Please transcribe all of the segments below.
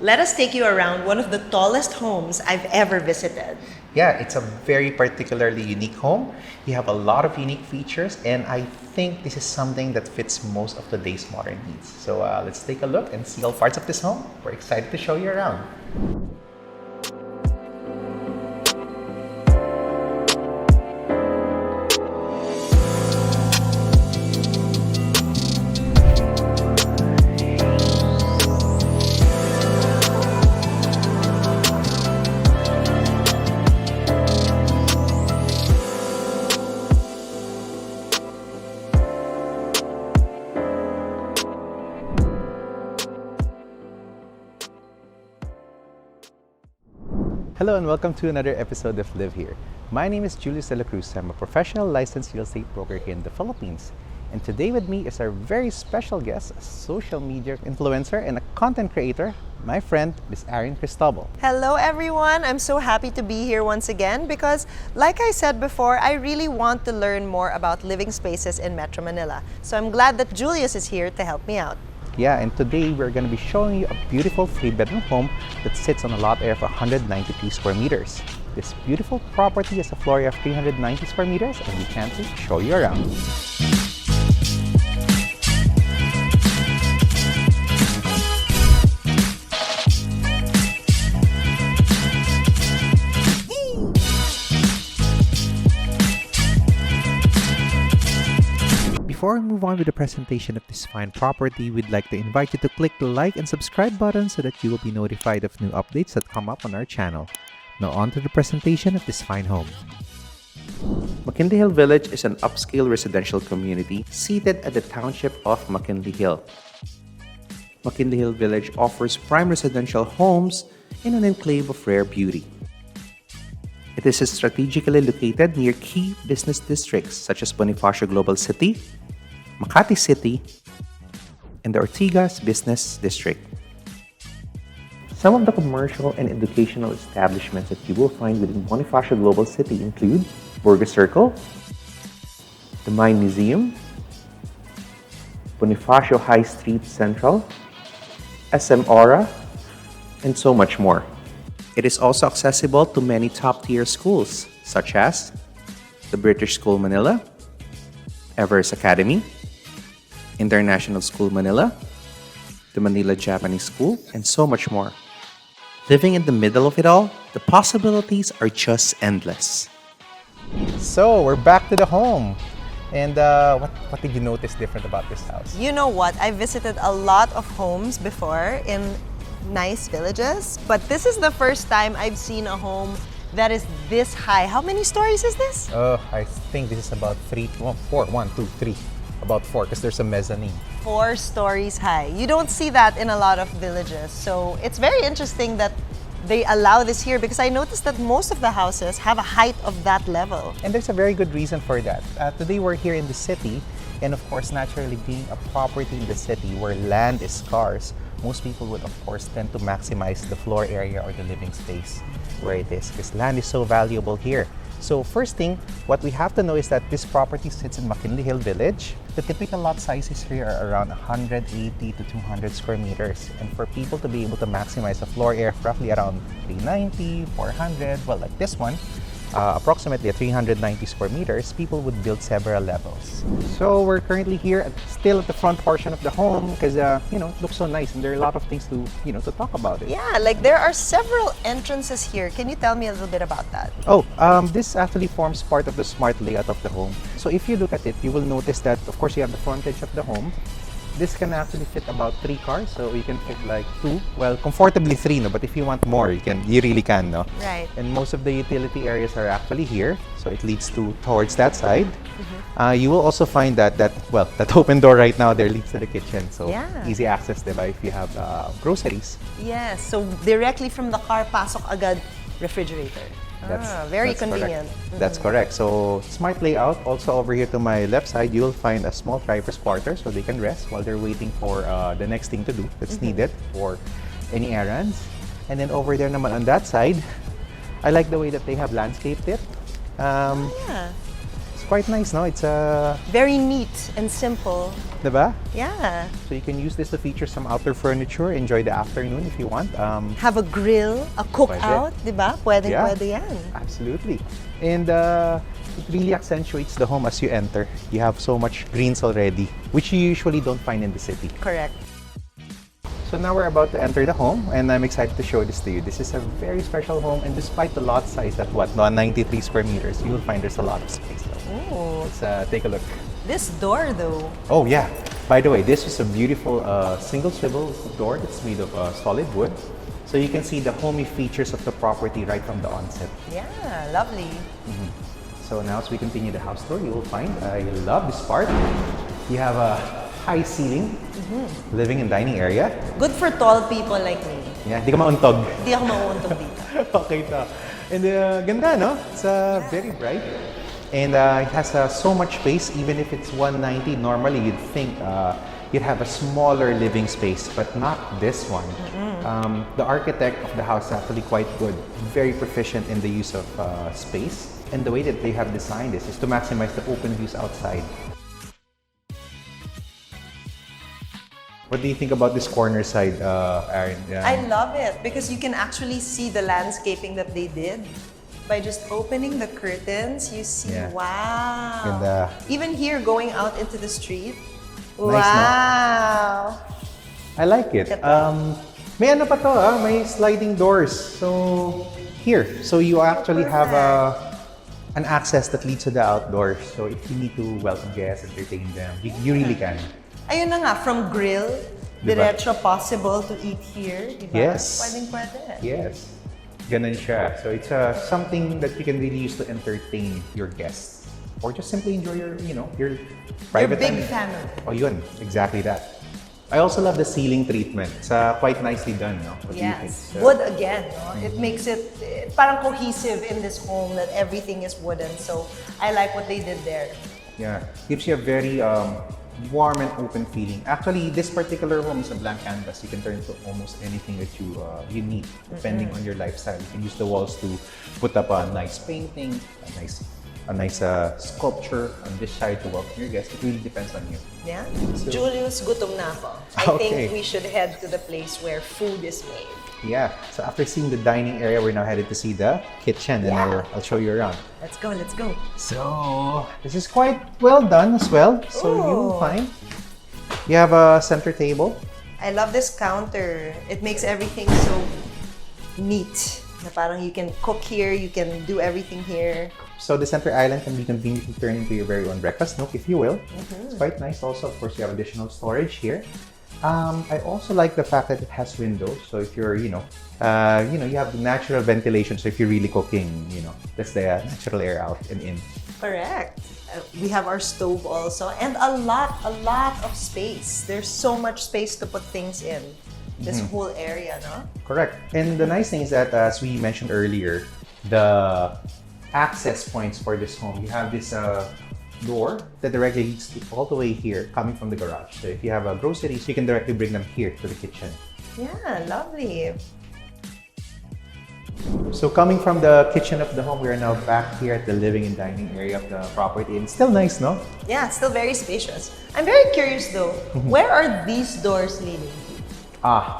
Let us take you around one of the tallest homes I've ever visited. Yeah, it's a very particularly unique home. You have a lot of unique features, and I think this is something that fits most of today's modern needs. So let's take a look and see all parts of this home. We're excited to show you around. Hello and welcome to another episode of Live Here. My name is Julius de la Cruz. I'm a professional licensed real estate broker here in the Philippines. And today with me is our very special guest, a social media influencer and a content creator, my friend, Ms. Erin Cristobal. Hello everyone! I'm so happy to be here once again because, like I said before, I really want to learn more about living spaces in Metro Manila. So I'm glad that Julius is here to help me out. Yeah, and today we're going to be showing you a beautiful 3-bedroom home that sits on a lot area of 193 square meters. This beautiful property has a floor area of 390 square meters, and we can't wait to show you around. Before we move on with the presentation of this fine property, we'd like to invite you to click the like and subscribe button so that you will be notified of new updates that come up on our channel. Now on to the presentation of this fine home. McKinley Hill Village is an upscale residential community seated at the township of McKinley Hill. McKinley Hill Village offers prime residential homes in an enclave of rare beauty. It is strategically located near key business districts such as Bonifacio Global City, Makati City, and the Ortigas Business District. Some of the commercial and educational establishments that you will find within Bonifacio Global City include Burger Circle, the Mine Museum, Bonifacio High Street Central, SM Aura, and so much more. It is also accessible to many top-tier schools such as the British School Manila, Everest Academy, International School Manila, the Manila Japanese School, and so much more. Living in the middle of it all, the possibilities are just endless. So, we're back to the home. And what did you notice different about this house? You know what? I visited a lot of homes before in nice villages, but this is the first time I've seen a home that is this high. How many stories is this? I think this is about 4, about 4 because there's a mezzanine. 4 stories high. You don't see that in a lot of villages. So it's very interesting that they allow this here because I noticed that most of the houses have a height of that level. And there's a very good reason for that. Today we're here in the city, and of course, naturally being a property in the city where land is scarce, most people would of course tend to maximize the floor area or the living space where it is because land is so valuable here. So first thing, what we have to know is that this property sits in McKinley Hill Village. The typical lot sizes here are around 180 to 200 square meters. And for people to be able to maximize the floor area roughly around 390, 400, well like this one, approximately at 390 square meters, people would build several levels. So we're currently here still at the front portion of the home because it looks so nice and there are a lot of things to to talk about it. Yeah, like there are several entrances here. Can you tell me a little bit about that? This actually forms part of the smart layout of the home. So if you look at it, you will notice that of course you have the frontage of the home. This can actually fit about 3 cars, so you can fit like 2. Well, comfortably 3, no? But if you want more, you really can, no? Right. And most of the utility areas are actually here, so it leads towards that side. Mm-hmm. You will also find that open door right now there leads to the kitchen, so easy access, diba, if you have groceries. Yes, so directly from the car, pasok agad refrigerator. Very convenient. Correct. That's correct. So smart layout. Also over here to my left side, you will find a small driver's quarter so they can rest while they're waiting for the next thing to do that's needed for any errands. And then over there naman on that side, I like the way that they have landscaped it. It's quite nice, no? It's very neat and simple. Diba? Yeah. So you can use this to feature some outdoor furniture, enjoy the afternoon if you want. Have a grill, a cookout, di ba? Pwede yan. Absolutely. And it really accentuates the home as you enter. You have so much greens already, which you usually don't find in the city. Correct. So now we're about to enter the home, and I'm excited to show this to you. This is a very special home, and despite the lot size at 93 square meters, you'll find there's a lot of space. Ooh. Let's take a look. This door, though. Oh yeah. By the way, this is a beautiful single swivel door that's made of solid wood. So you can see the homey features of the property right from the onset. Yeah, lovely. So now as we continue the house tour, you will find, I love this part. You have a high ceiling, living and dining area. Good for tall people like me. Yeah, di ka mauntog. Hindi ako mauuntog dito. Okay to. And ganda, no? It's very bright. And it has so much space, even if it's 190. Normally, you'd think you'd have a smaller living space, but not this one. The architect of the house is actually quite good, very proficient in the use of space. And the way that they have designed this is to maximize the open views outside. What do you think about this corner side, Aaron? I love it because you can actually see the landscaping that they did. By just opening the curtains, you see, wow. And, even here, going out into the street, nice, wow. No? I like it. May ano pa to, may sliding doors. So here, so you actually have an access that leads to the outdoors. So if you need to welcome guests, entertain them, you really can. Ayun na nga, from grill, diretso possible to eat here, diba? Yes. Pwede. Yes. Ganun siya. So it's something that you can really use to entertain your guests. Or just simply enjoy your, your private Your big time. family. Oh, yun. Exactly that. I also love the ceiling treatment. It's quite nicely done, no? What do you think? Yes. Wood again, no? It makes it parang cohesive in this home that everything is wooden. So I like what they did there. Yeah. Gives you a very warm and open feeling. Actually, this particular home is a blank canvas. You can turn it to almost anything that you need, depending on your lifestyle. You can use the walls to put up a nice painting, a nice sculpture on this side to welcome your guests. It really depends on you. Yeah. So, Julius, gutom na ako. I think we should head to the place where food is made. Yeah. So after seeing the dining area, we're now headed to see the kitchen, and I'll show you around. Let's go. So this is quite well done as well. So you'll find you have a center table. I love this counter. It makes everything so neat. Na parang you can cook here, you can do everything here. So the center island can be conveniently turned into your very own breakfast nook, if you will. It's quite nice. Also, of course, you have additional storage here. I also like the fact that it has windows. So if you're, you have the natural ventilation. So if you're really cooking, that's the natural air out and in. Correct. We have our stove also, and a lot of space. There's so much space to put things in. This whole area, no? Correct. And the nice thing is that, as we mentioned earlier, the access points for this home, you have this door that directly leads all the way here, coming from the garage. So if you have groceries, you can directly bring them here to the kitchen. Yeah, lovely. So coming from the kitchen of the home, we are now back here at the living and dining area of the property. And it's still nice, no? Yeah, it's still very spacious. I'm very curious though, where are these doors leading?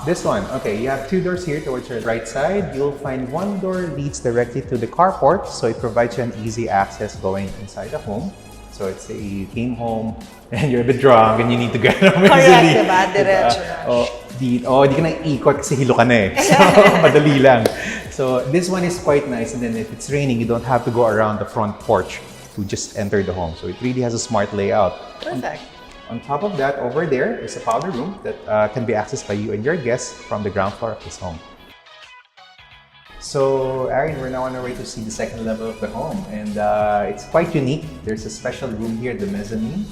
This one. Okay, you have two doors here towards your right side. You'll find one door leads directly to the carport, so it provides you an easy access going inside the home. So it's you came home and you're a bit drunk and you need to get up easily. Correct, diba? Diretso na. Di ka na ikot kasi hilo ka na eh. So, madali lang. So, this one is quite nice, and then if it's raining, you don't have to go around the front porch to just enter the home. So, it really has a smart layout. Perfect. On top of that, over there is a powder room that can be accessed by you and your guests from the ground floor of this home. So, Aaron, we're now on our way to see the second level of the home, and it's quite unique. There's a special room here, the mezzanine.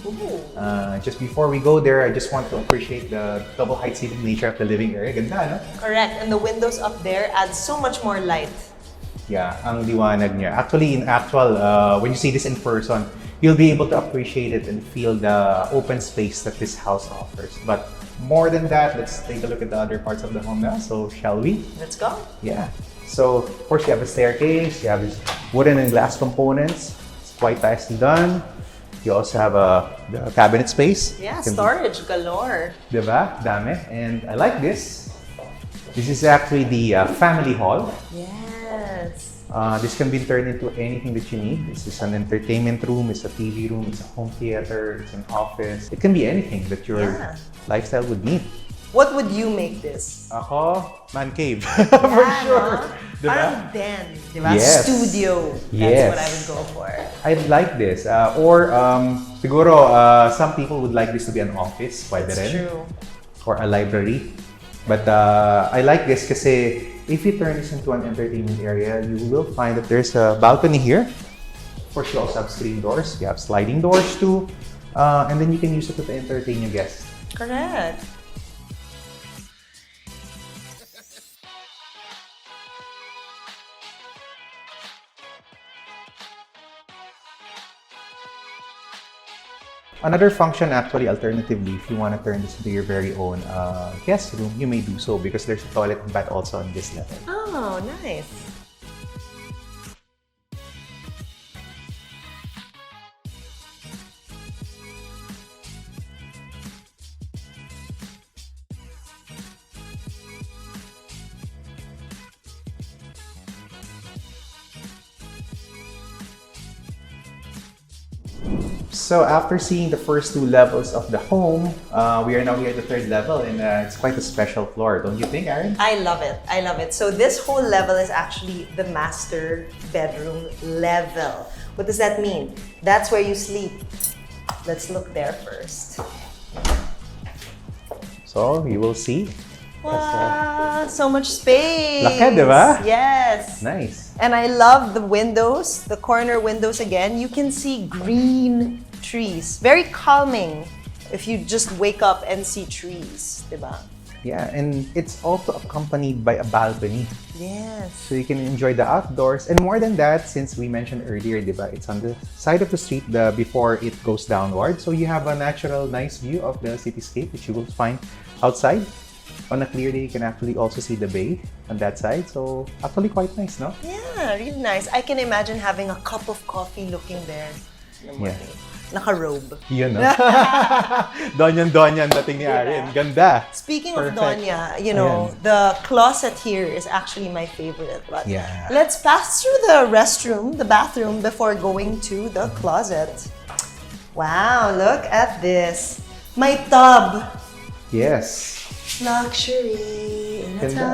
Just before we go there, I just want to appreciate the double height seating nature of the living area. Ganda, no? Correct, and the windows up there add so much more light. Yeah, ang liwanag niya. Actually, in actual, when you see this in person, you'll be able to appreciate it and feel the open space that this house offers. But more than that, let's take a look at the other parts of the home now. So, shall we? Let's go. Yeah. So, of course, you have a staircase, you have these wooden and glass components. It's quite nicely done. You also have the cabinet space. Yeah, Can be- storage galore. Diba? Dami. And I like this. This is actually the family hall. Yes. This can be turned into anything that you need. This is an entertainment room, it's a TV room, it's a home theater, it's an office. It can be anything that your lifestyle would need. What would you make this? Ako, man cave. Yeah, For sure. no? Diba? Parang den, diba? Yes. Studio. That's Yes. what I would go for. I like this. Or siguro, some people would like this to be an office. Pwede That's rin. true. Or a library. But I like this kasi if you turn this into an entertainment area, you will find that there's a balcony here. Of course, you also have screen doors. You have sliding doors too. And then you can use it to entertain your guests. Correct. Another function, actually, alternatively, if you want to turn this into your very own guest room, you may do so because there's a toilet and bath also on this level. Oh, nice. So after seeing the first two levels of the home, we are now here at the third level, and it's quite a special floor, don't you think, Aaron? I love it. I love it. So this whole level is actually the master bedroom level. What does that mean? That's where you sleep. Let's look there first. So you will see. Wow, so much space. Laki, di ba? Yes. Nice. And I love the windows, the corner windows again. You can see green trees. Very calming if you just wake up and see trees, diba? Yeah, and it's also accompanied by a balcony. Yes. So you can enjoy the outdoors. And more than that, since we mentioned earlier, diba, it's on the side of the street before it goes downward. So you have a natural, nice view of the cityscape, which you will find outside. On a clear day, you can actually also see the bay on that side. So actually quite nice, no? Yeah, really nice. I can imagine having a cup of coffee looking there in the morning. Naka-robe. Yun, no? Donyan dating ni Aaron. Ganda. Speaking Perfect. of Donya, you know, Ayan. the closet here is actually my favorite. But Yeah. let's pass through the restroom, the bathroom, before going to the closet. Wow, look at this. My tub. Yes. Luxury in a Ganda.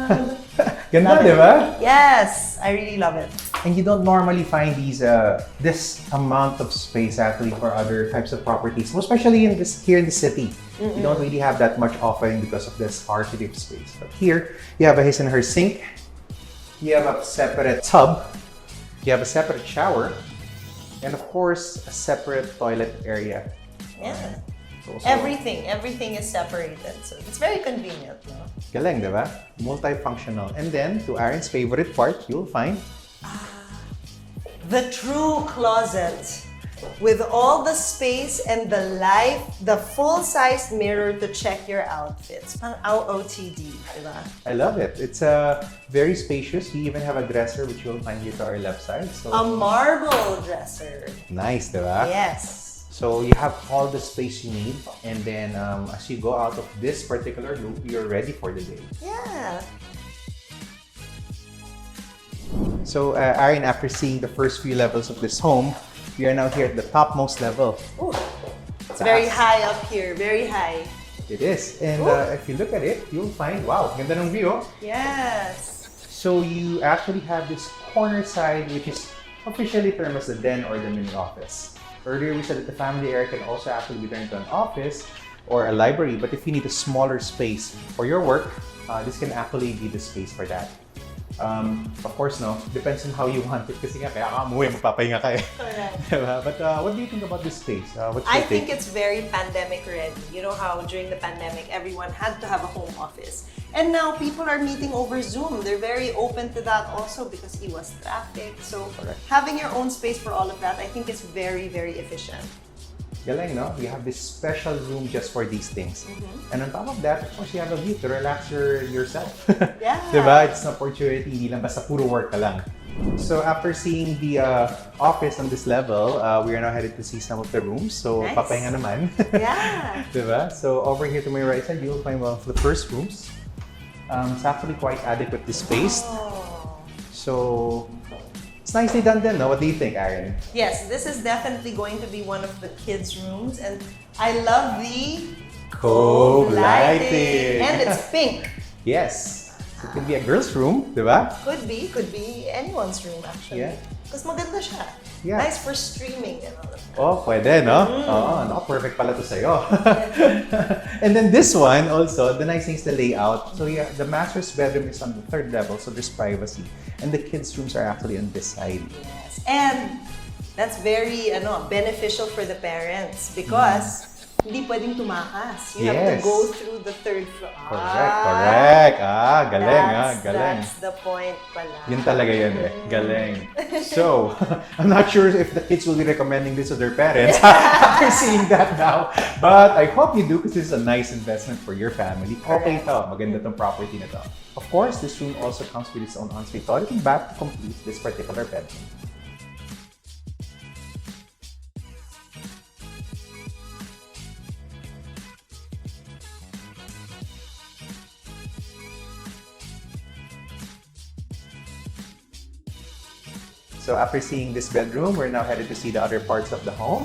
tub. Ganda, Love di it. ba? Yes, I really love it. And you don't normally find this amount of space actually for other types of properties, especially here in the city. You don't really have that much offering because of the scarcity of space. But here, you have a his and her sink. You have a separate tub. You have a separate shower. And of course, a separate toilet area. Yeah. Also, Everything is separated. So it's very convenient, no? galing, di ba? Multifunctional. And then, to Aaron's favorite part, you'll find The true closet with all the space and the full-size mirror to check your outfits. Pang OOTD, diba? I love it. It's very spacious. You even have a dresser which you'll find here to our left side. So A marble dresser. nice, diba? Yes. So you have all the space you need, and then as you go out of this particular loop, you're ready for the day. Yeah. So Aaron, after seeing the first few levels of this home, we are now here at the topmost level. Ooh, it's very high up here, very high. It is, and if you look at it, you'll find, wow, ganda ng view. Yes. So you actually have this corner side, which is officially termed as the den or the mini office. Earlier, we said that the family area can also actually be turned into an office or a library. But if you need a smaller space for your work, this can actually be the space for that. Of course, no, depends on how you want it. Kasi nga, kaya ka umuwi, magpapahinga ka eh. Correct. Diba? But what do you think about this space? What's I your think take? it's very pandemic ready. You know how during the pandemic, everyone had to have a home office. And now people are meeting over Zoom. They're very open to that also because it was traffic. So Correct. having your own space for all of that, I think is very, very efficient. Galing, no? You have this special room just for these things. And on top of that, of course, you have a view to relax yourself. Yeah. Diba? It's an opportunity, hindi lang basta puro work ka lang. So after seeing the office on this level, we are now headed to see some of the rooms. So Nice. papahinga naman. Yeah. Diba? So over here to my right side, you will find one of the first rooms. It's actually quite adequately spaced. Oh. So it's nicely done then, no? What do you think, Aaron? Yes, this is definitely going to be one of the kids' rooms, and I love the Cove lighting. And it's pink. Yes. So it could be a girl's room, diba? Could be anyone's room actually. Yeah. Because maganda siya. Yeah. Nice for streaming and all of that. Oh, pwede, no? Oo, no, perfect pala to sa'yo. And then this one also, the nice thing is the layout. So yeah, the master's bedroom is on the 3rd level, so there's privacy. And the kids' rooms are actually on this side. Yes. And that's very beneficial for the parents because hindi pwedeng tumakas. You have to Yes. go through the 3rd floor. Correct. Galing, galing. That's the point pala. Yun talaga yun eh. Galing. So, I'm not sure if the kids will be recommending this to their parents after seeing that now. But I hope you do because this is a nice investment for your family. Okay to. Maganda tong property na to. Of course, this room also comes with its own ensuite toilet and bath to complete this particular bedroom. So after seeing this bedroom, we're now headed to see the other parts of the home.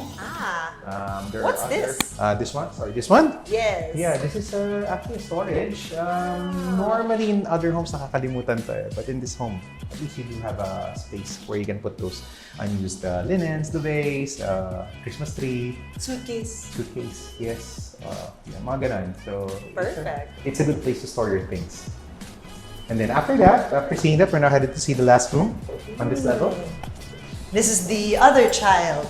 There What's are this? This one? Sorry, this one? Yes. Yeah, this is actually a storage. Normally in other homes, nakakalimutan to eh. But in this home, at least you do have a space where you can put those unused linens, duvets, Christmas tree, suitcase, yes. Yeah, mga ganun. So, Perfect. It's a good place to store your things. And then after that, after seeing that, we're now headed to see the last room on this level. This is the other child.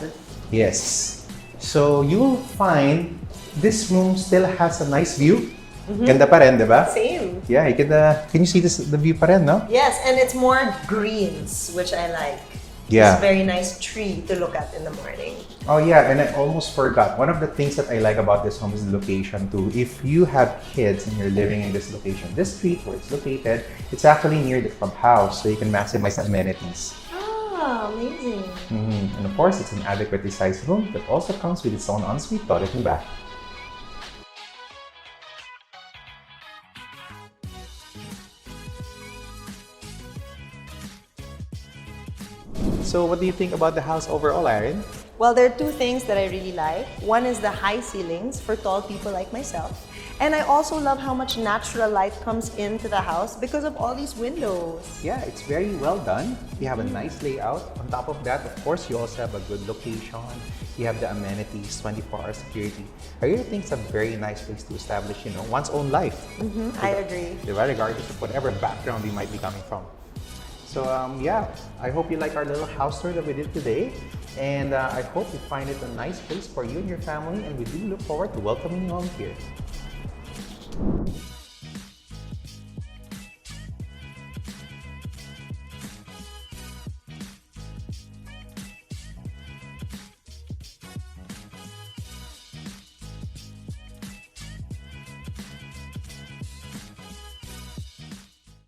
Yes. So you will find this room still has a nice view. Ganda pa rin, di ba? Same. Yeah, you can you see the view pa rin, no? Yes, and it's more greens, which I like. Yeah. It's a very nice tree to look at in the morning. Oh yeah, and I almost forgot. One of the things that I like about this home is the location too. If you have kids and you're living in this location, this street where it's located, it's actually near the clubhouse, so you can maximize the amenities. Ah, amazing. And of course, it's an adequately sized room that also comes with its own ensuite toilet and bath. So what do you think about the house overall, Aaron? Well, there are two things that I really like. One is the high ceilings for tall people like myself. And I also love how much natural light comes into the house because of all these windows. Yeah, it's very well done. You have a nice layout. On top of that, of course, you also have a good location. You have the amenities, 24-hour security. I really think it's a very nice place to establish, one's own life. I agree. Regardless of whatever background you might be coming from. So yeah, I hope you like our little house tour that we did today. And I hope you find it a nice place for you and your family. And we do look forward to welcoming you all here.